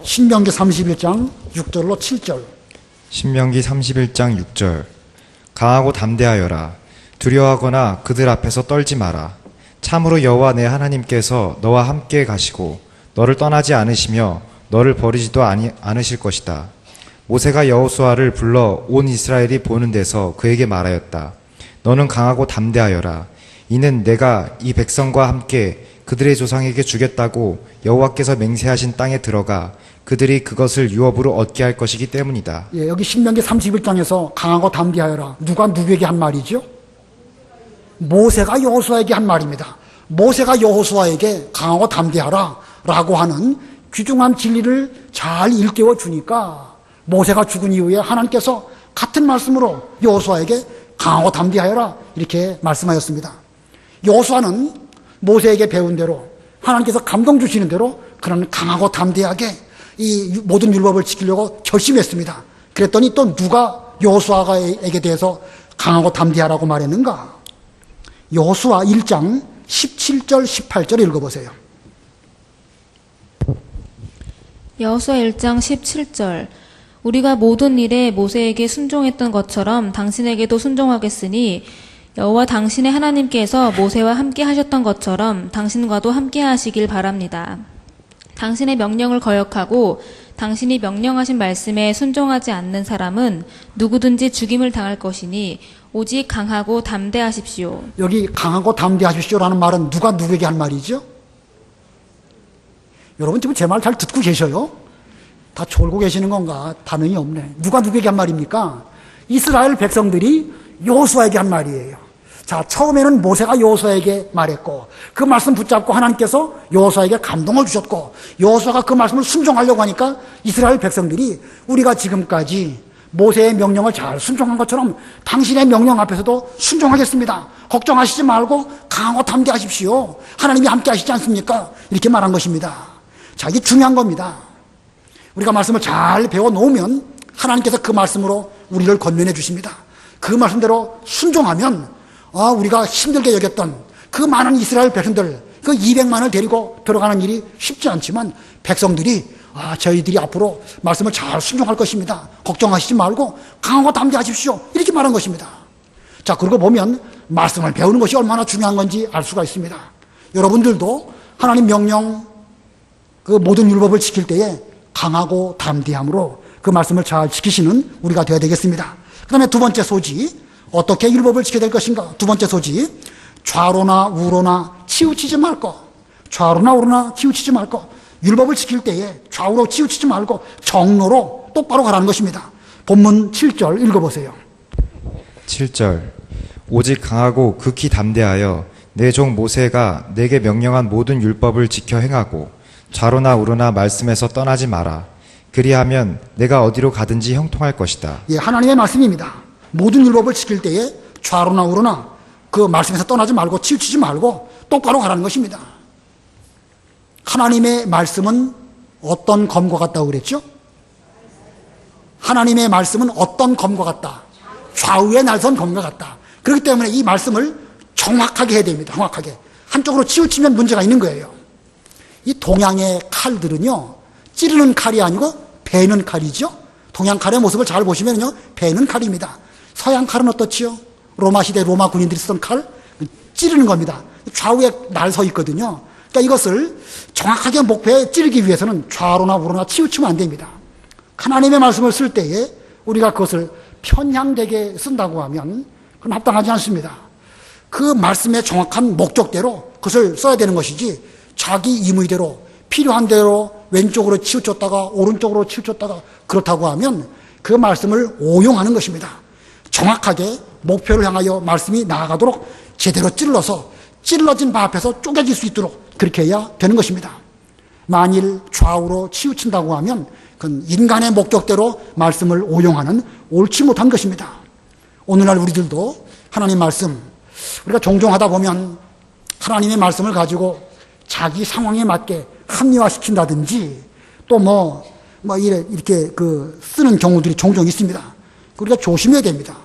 신명기 31장 6절로 7절. 신명기 31장 6절. 강하고 담대하여라. 두려워하거나 그들 앞에서 떨지 마라. 참으로 여호와 내 하나님께서 너와 함께 가시고 너를 떠나지 않으시며 너를 버리지도 않으실 것이다. 모세가 여호수아를 불러 온 이스라엘이 보는 데서 그에게 말하였다. 너는 강하고 담대하여라. 이는 내가 이 백성과 함께 그들의 조상에게 주겠다고 여호와께서 맹세하신 땅에 들어가 그들이 그것을 유업으로 얻게 할 것이기 때문이다. 예, 여기 신명기 31장에서 강하고 담대하여라. 누가 누구에게 한 말이죠? 모세가 여호수아에게 한 말입니다. 모세가 여호수아에게 강하고 담대하라 라고 하는 귀중한 진리를 잘 일깨워 주니까 모세가 죽은 이후에 하나님께서 같은 말씀으로 여호수아에게 강하고 담대하여라 이렇게 말씀하였습니다. 여호수아는 모세에게 배운 대로 하나님께서 감동 주시는 대로 그런 강하고 담대하게 이 모든 율법을 지키려고 결심했습니다. 그랬더니 또 누가 여호수아에게 대해서 강하고 담대하라고 말했는가? 여호수아 1장 17절 18절 읽어보세요. 여호수아 1장 17절 우리가 모든 일에 모세에게 순종했던 것처럼 당신에게도 순종하겠으니 여호와 당신의 하나님께서 모세와 함께 하셨던 것처럼 당신과도 함께 하시길 바랍니다. 당신의 명령을 거역하고 당신이 명령하신 말씀에 순종하지 않는 사람은 누구든지 죽임을 당할 것이니 오직 강하고 담대하십시오. 여기 강하고 담대하십시오라는 말은 누가 누구에게 한 말이죠? 여러분 지금 제 말 잘 듣고 계셔요? 다 졸고 계시는 건가? 반응이 없네. 누가 누구에게 한 말입니까? 이스라엘 백성들이 여호수아에게 한 말이에요. 자, 처음에는 모세가 여호수아에게 말했고 그 말씀 붙잡고 하나님께서 여호수아에게 감동을 주셨고 여호수아가 그 말씀을 순종하려고 하니까 이스라엘 백성들이 우리가 지금까지 모세의 명령을 잘 순종한 것처럼 당신의 명령 앞에서도 순종하겠습니다. 걱정하시지 말고 강하고 담대하십시오. 하나님이 함께 하시지 않습니까? 이렇게 말한 것입니다. 자, 이게 중요한 겁니다. 우리가 말씀을 잘 배워놓으면 하나님께서 그 말씀으로 우리를 건면해 주십니다. 그 말씀대로 순종하면 우리가 힘들게 여겼던 그 많은 이스라엘 백성들, 그 200만을 데리고 들어가는 일이 쉽지 않지만 백성들이 저희들이 앞으로 말씀을 잘 순종할 것입니다. 걱정하시지 말고 강하고 담대하십시오. 이렇게 말한 것입니다. 자, 그러고 보면 말씀을 배우는 것이 얼마나 중요한 건지 알 수가 있습니다. 여러분들도 하나님 명령, 그 모든 율법을 지킬 때에 강하고 담대함으로 그 말씀을 잘 지키시는 우리가 되어야 되겠습니다. 그 다음에 두 번째 소지, 어떻게 율법을 지켜야 될 것인가? 두 번째 소지, 좌로나 우로나 치우치지 말 것. 좌로나 우로나 치우치지 말 것. 율법을 지킬 때에 좌우로 치우치지 말고 정로로 똑바로 가라는 것입니다. 본문 7절 읽어보세요. 7절 오직 강하고 극히 담대하여 내 종 모세가 내게 명령한 모든 율법을 지켜 행하고 좌로나 우로나 말씀에서 떠나지 마라. 그리하면 내가 어디로 가든지 형통할 것이다. 예, 하나님의 말씀입니다. 모든 율법을 지킬 때에 좌로나 우로나 그 말씀에서 떠나지 말고 치우치지 말고 똑바로 가라는 것입니다. 하나님의 말씀은 어떤 검과 같다고 그랬죠? 하나님의 말씀은 어떤 검과 같다? 좌우에 날선 검과 같다. 그렇기 때문에 이 말씀을 정확하게 해야 됩니다. 정확하게. 한쪽으로 치우치면 문제가 있는 거예요. 이 동양의 칼들은요, 찌르는 칼이 아니고 베는 칼이죠. 동양 칼의 모습을 잘 보시면요, 베는 칼입니다. 서양 칼은 어떻지요? 로마 시대 로마 군인들이 쓰던 칼, 찌르는 겁니다. 좌우에 날 서 있거든요. 그러니까 이것을 정확하게 목표에 찌르기 위해서는 좌로나 우로나 치우치면 안 됩니다. 하나님의 말씀을 쓸 때에 우리가 그것을 편향되게 쓴다고 하면 그건 합당하지 않습니다. 그 말씀의 정확한 목적대로 그것을 써야 되는 것이지 자기 임의대로 필요한 대로 왼쪽으로 치우쳤다가 오른쪽으로 치우쳤다가 그렇다고 하면 그 말씀을 오용하는 것입니다. 정확하게 목표를 향하여 말씀이 나아가도록 제대로 찔러진 바 앞에서 쪼개질 수 있도록 그렇게 해야 되는 것입니다. 만일 좌우로 치우친다고 하면 그건 인간의 목적대로 말씀을 오용하는 옳지 못한 것입니다. 오늘날 우리들도 하나님 말씀, 우리가 종종 하다 보면 하나님의 말씀을 가지고 자기 상황에 맞게 합리화시킨다든지 또 이렇게 쓰는 경우들이 종종 있습니다. 우리가 조심해야 됩니다.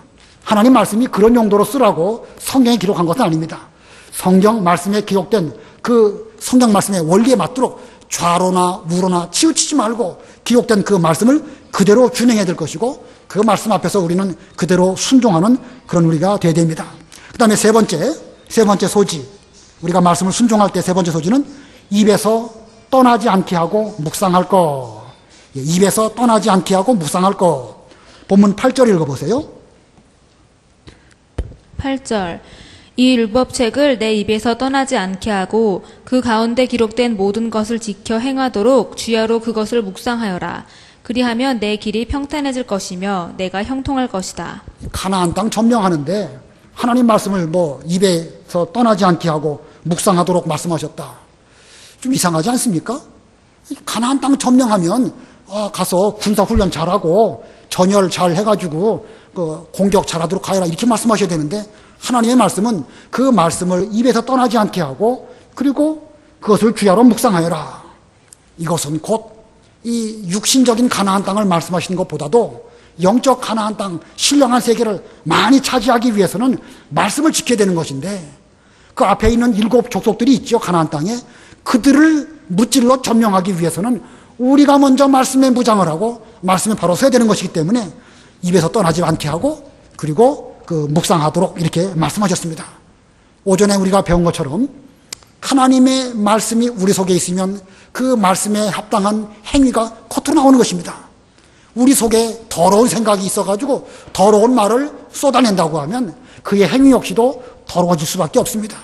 하나님 말씀이 그런 용도로 쓰라고 성경에 기록한 것은 아닙니다. 성경 말씀에 기록된 그 성경 말씀의 원리에 맞도록 좌로나 우로나 치우치지 말고 기록된 그 말씀을 그대로 준행해야 될 것이고 그 말씀 앞에서 우리는 그대로 순종하는 그런 우리가 되어야 됩니다. 그 다음에 세 번째 소지, 우리가 말씀을 순종할 때 세 번째 소지는 입에서 떠나지 않게 하고 묵상할 것. 입에서 떠나지 않게 하고 묵상할 것. 본문 8절 읽어보세요. 8절 이 율법책을 내 입에서 떠나지 않게 하고 그 가운데 기록된 모든 것을 지켜 행하도록 주야로 그것을 묵상하여라. 그리하면 내 길이 평탄해질 것이며 내가 형통할 것이다. 가나안 땅 점령하는데 하나님 말씀을 입에서 떠나지 않게 하고 묵상하도록 말씀하셨다. 좀 이상하지 않습니까? 가나안 땅 점령하면 가서 군사훈련 잘하고 전열 잘 해가지고 공격 잘하도록 가해라 이렇게 말씀하셔야 되는데 하나님의 말씀은 그 말씀을 입에서 떠나지 않게 하고 그리고 그것을 주야로 묵상하여라. 이것은 곧 이 육신적인 가나안 땅을 말씀하시는 것보다도 영적 가나안 땅, 신령한 세계를 많이 차지하기 위해서는 말씀을 지켜야 되는 것인데 그 앞에 있는 7 족속들이 있죠. 가나안 땅에. 그들을 무찔러 점령하기 위해서는 우리가 먼저 말씀에 무장을 하고 말씀에 바로 서야 되는 것이기 때문에 입에서 떠나지 않게 하고 그리고 묵상하도록 이렇게 말씀하셨습니다. 오전에 우리가 배운 것처럼 하나님의 말씀이 우리 속에 있으면 그 말씀에 합당한 행위가 겉으로 나오는 것입니다. 우리 속에 더러운 생각이 있어가지고 더러운 말을 쏟아낸다고 하면 그의 행위 역시도 더러워질 수밖에 없습니다.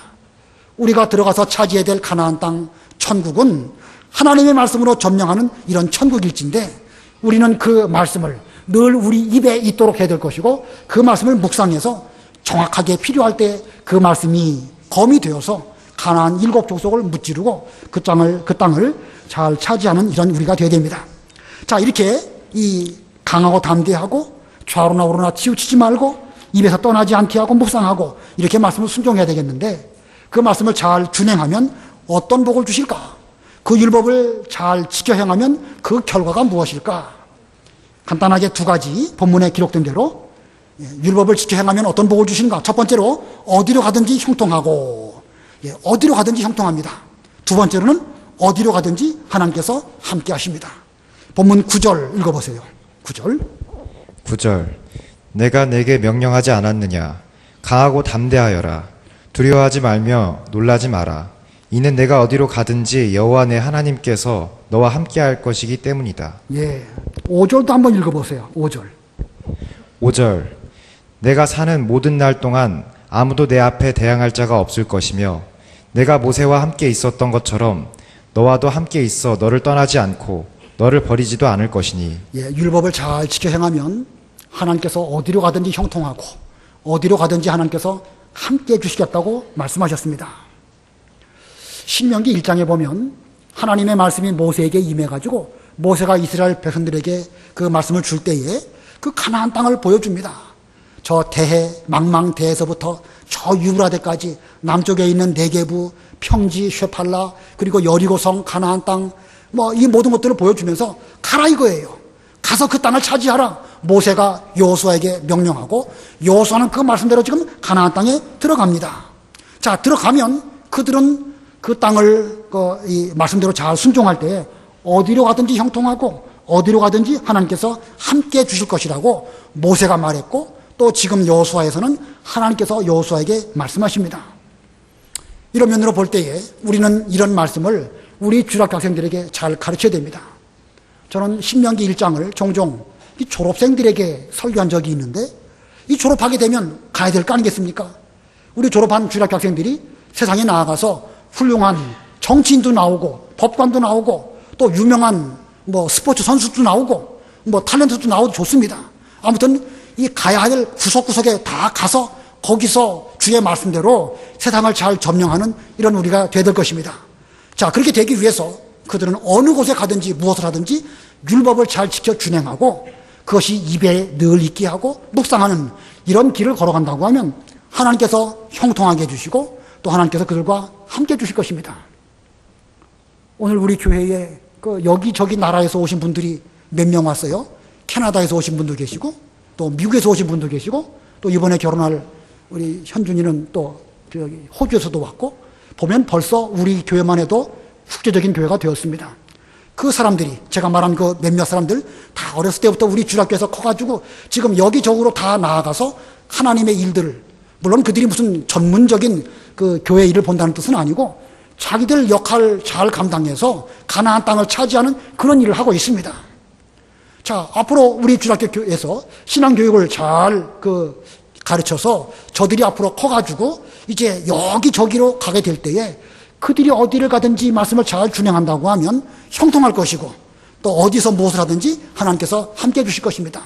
우리가 들어가서 차지해야 될 가나안 땅 천국은 하나님의 말씀으로 점령하는 이런 천국일진데 우리는 그 말씀을 늘 우리 입에 있도록 해야 될 것이고 그 말씀을 묵상해서 정확하게 필요할 때 그 말씀이 검이 되어서 가나안 7 족속을 무찌르고 그 땅을 잘 차지하는 이런 우리가 되어야 됩니다. 자, 이렇게 이 강하고 담대하고 좌로나 우로나 치우치지 말고 입에서 떠나지 않게 하고 묵상하고 이렇게 말씀을 순종해야 되겠는데 그 말씀을 잘 준행하면 어떤 복을 주실까? 그 율법을 잘 지켜 행하면 그 결과가 무엇일까? 간단하게 두 가지 본문에 기록된 대로 율법을 지켜 행하면 어떤 복을 주시는가? 첫 번째로 어디로 가든지 형통하고, 어디로 가든지 형통합니다. 두 번째로는 어디로 가든지 하나님께서 함께 하십니다. 본문 9절 읽어보세요. 9절. 9절. 내가 내게 명령하지 않았느냐? 강하고 담대하여라. 두려워하지 말며 놀라지 마라. 이는 내가 어디로 가든지 여호와 내 하나님께서 너와 함께할 것이기 때문이다. 5절도 한번 읽어보세요. 5절. 5절. 내가 사는 모든 날 동안 아무도 내 앞에 대항할 자가 없을 것이며 내가 모세와 함께 있었던 것처럼 너와도 함께 있어 너를 떠나지 않고 너를 버리지도 않을 것이니. 율법을 잘 지켜 행하면 하나님께서 어디로 가든지 형통하고 어디로 가든지 하나님께서 함께 해주시겠다고 말씀하셨습니다. 신명기 1장에 보면 하나님의 말씀이 모세에게 임해가지고 모세가 이스라엘 백성들에게 그 말씀을 줄 때에 그 가나안 땅을 보여줍니다. 저 대해 망망대해서부터 저 유브라데까지 남쪽에 있는 네게부, 평지, 쉐팔라, 그리고 여리고성, 가나안 땅, 이 모든 것들을 보여주면서 가라 이거예요. 가서 그 땅을 차지하라. 모세가 여호수아에게 명령하고 여호수아는 그 말씀대로 지금 가나안 땅에 들어갑니다. 자, 들어가면 그들은 그 땅을 이 말씀대로 잘 순종할 때 어디로 가든지 형통하고 어디로 가든지 하나님께서 함께 해 주실 것이라고 모세가 말했고, 또 지금 여호수아에서는 하나님께서 여호수아에게 말씀하십니다. 이런 면으로 볼 때에 우리는 이런 말씀을 우리 주일학교 학생들에게 잘 가르쳐야 됩니다. 저는 신명기 1장을 종종 이 졸업생들에게 설교한 적이 있는데, 이 졸업하게 되면 가야 될 거 아니겠습니까? 우리 졸업한 주일학교 학생들이 세상에 나아가서 훌륭한 정치인도 나오고 법관도 나오고 또 유명한 스포츠 선수도 나오고 탤런트도 나오고 좋습니다. 아무튼 이 가야 할 구석구석에 다 가서 거기서 주의 말씀대로 세상을 잘 점령하는 이런 우리가 돼야 될 것입니다. 자, 그렇게 되기 위해서 그들은 어느 곳에 가든지 무엇을 하든지 율법을 잘 지켜 준행하고 그것이 입에 늘 있게 하고 묵상하는 이런 길을 걸어간다고 하면 하나님께서 형통하게 해주시고 또 하나님께서 그들과 함께 해주실 것입니다. 오늘 우리 교회에 여기저기 나라에서 오신 분들이 몇 명 왔어요. 캐나다에서 오신 분도 계시고 또 미국에서 오신 분도 계시고 또 이번에 결혼할 우리 현준이는 또 호주에서도 왔고, 보면 벌써 우리 교회만 해도 국제적인 교회가 되었습니다. 그 사람들이, 제가 말한 그 몇몇 사람들 다 어렸을 때부터 우리 주일학교에서 커가지고 지금 여기저기로 다 나아가서 하나님의 일들을, 물론 그들이 무슨 전문적인 그 교회 일을 본다는 뜻은 아니고 자기들 역할 잘 감당해서 가나안 땅을 차지하는 그런 일을 하고 있습니다. 자, 앞으로 우리 주일학교에서 신앙교육을 잘 가르쳐서 저들이 앞으로 커가지고 이제 여기저기로 가게 될 때에 그들이 어디를 가든지 말씀을 잘 준행한다고 하면 형통할 것이고 또 어디서 무엇을 하든지 하나님께서 함께 해주실 것입니다.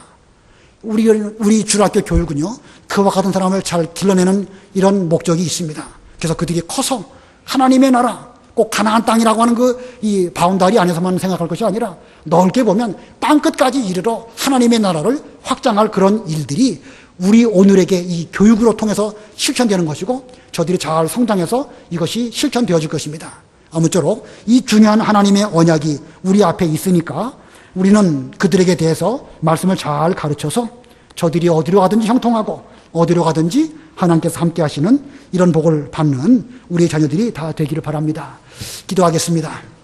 우리 주일학교 교육은요, 그와 같은 사람을 잘 길러내는 이런 목적이 있습니다. 그래서 그들이 커서 하나님의 나라, 꼭 가나안 땅이라고 하는 이 바운다리 안에서만 생각할 것이 아니라 넓게 보면 땅끝까지 이르러 하나님의 나라를 확장할 그런 일들이 우리 오늘에게 이 교육으로 통해서 실천되는 것이고 저들이 잘 성장해서 이것이 실천되어질 것입니다. 아무쪼록 이 중요한 하나님의 언약이 우리 앞에 있으니까 우리는 그들에게 대해서 말씀을 잘 가르쳐서 저들이 어디로 가든지 형통하고 어디로 가든지 하나님께서 함께 하시는 이런 복을 받는 우리 자녀들이 다 되기를 바랍니다. 기도하겠습니다.